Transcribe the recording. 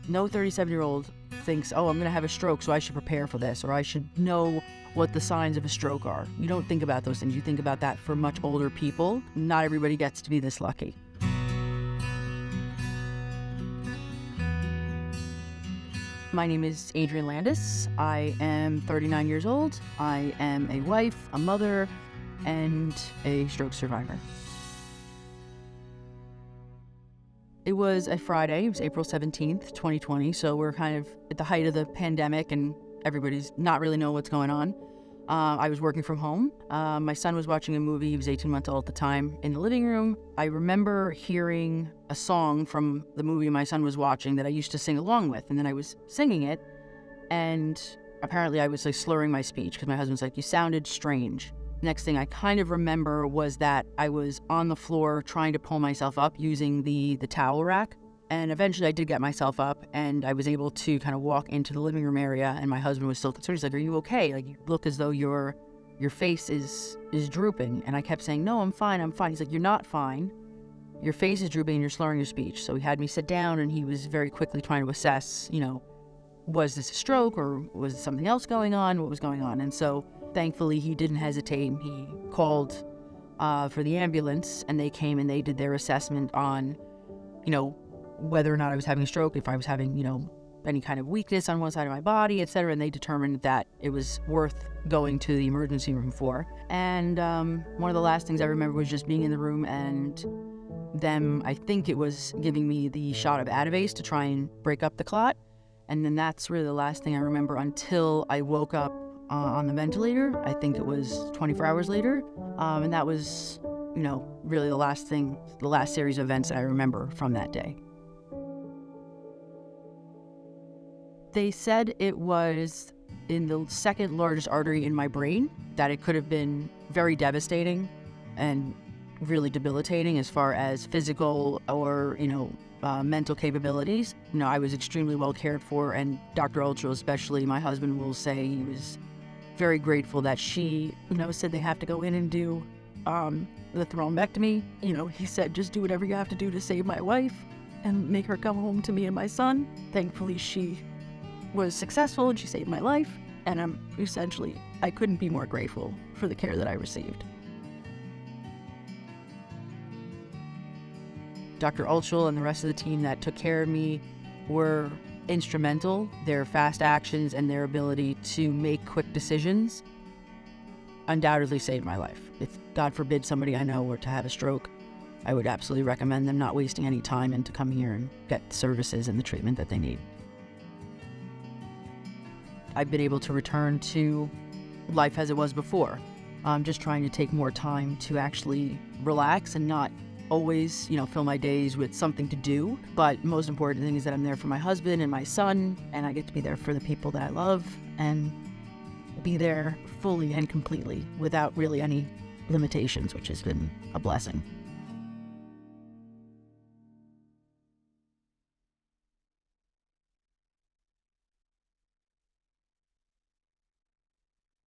No 37-year-old thinks, oh, I'm going to have a stroke, so I should prepare for this, or I should know what the signs of a stroke are. You don't think about those things. You think about that for much older people. Not everybody gets to be this lucky. My name is Adrienne Landis. I am 39 years old. I am a wife, a mother, and a stroke survivor. It was a Friday. It was April 17th, 2020. So we're kind of at the height of the pandemic and everybody's not really knowing what's going on. I was working from home. My son was watching a movie. He was 18 months old at the time in the living room. I remember hearing a song from the movie my son was watching that I used to sing along with. And then I was singing it. And apparently I was like slurring my speech because my husband's like, you sounded strange. Next thing I kind of remember was that I was on the floor trying to pull myself up using the towel rack. And eventually I did get myself up and I was able to kind of walk into the living room area, and my husband was still concerned. He's like, are you okay? Like, you look as though your face is drooping. And I kept saying, no, I'm fine, I'm fine. He's like, you're not fine. Your face is drooping and you're slurring your speech. So he had me sit down and he was very quickly trying to assess, was this a stroke or was something else going on? What was going on? And so thankfully he didn't hesitate. He called for the ambulance and they came and they did their assessment on, whether or not I was having a stroke, if I was having, any kind of weakness on one side of my body, etc. And they determined that it was worth going to the emergency room for. And one of the last things I remember was just being in the room and them, I think it was giving me the shot of Advance to try and break up the clot. And then that's really the last thing I remember until I woke up on the ventilator. I think it was 24 hours later. And that was, really the last series of events that I remember from that day. They said it was in the second largest artery in my brain, that it could have been very devastating and really debilitating as far as physical or, mental capabilities. I was extremely well cared for, and Dr. Ultra, especially my husband, will say he was very grateful that she, said they have to go in and do the thrombectomy. He said, just do whatever you have to do to save my wife and make her come home to me and my son. Thankfully, she was successful and she saved my life, and I couldn't be more grateful for the care that I received. Dr. Ulchel and the rest of the team that took care of me were instrumental. Their fast actions and their ability to make quick decisions undoubtedly saved my life. If, God forbid, somebody I know were to have a stroke, I would absolutely recommend them not wasting any time and to come here and get the services and the treatment that they need. I've been able to return to life as it was before. I'm just trying to take more time to actually relax and not always, fill my days with something to do. But most important thing is that I'm there for my husband and my son, and I get to be there for the people that I love and be there fully and completely without really any limitations, which has been a blessing.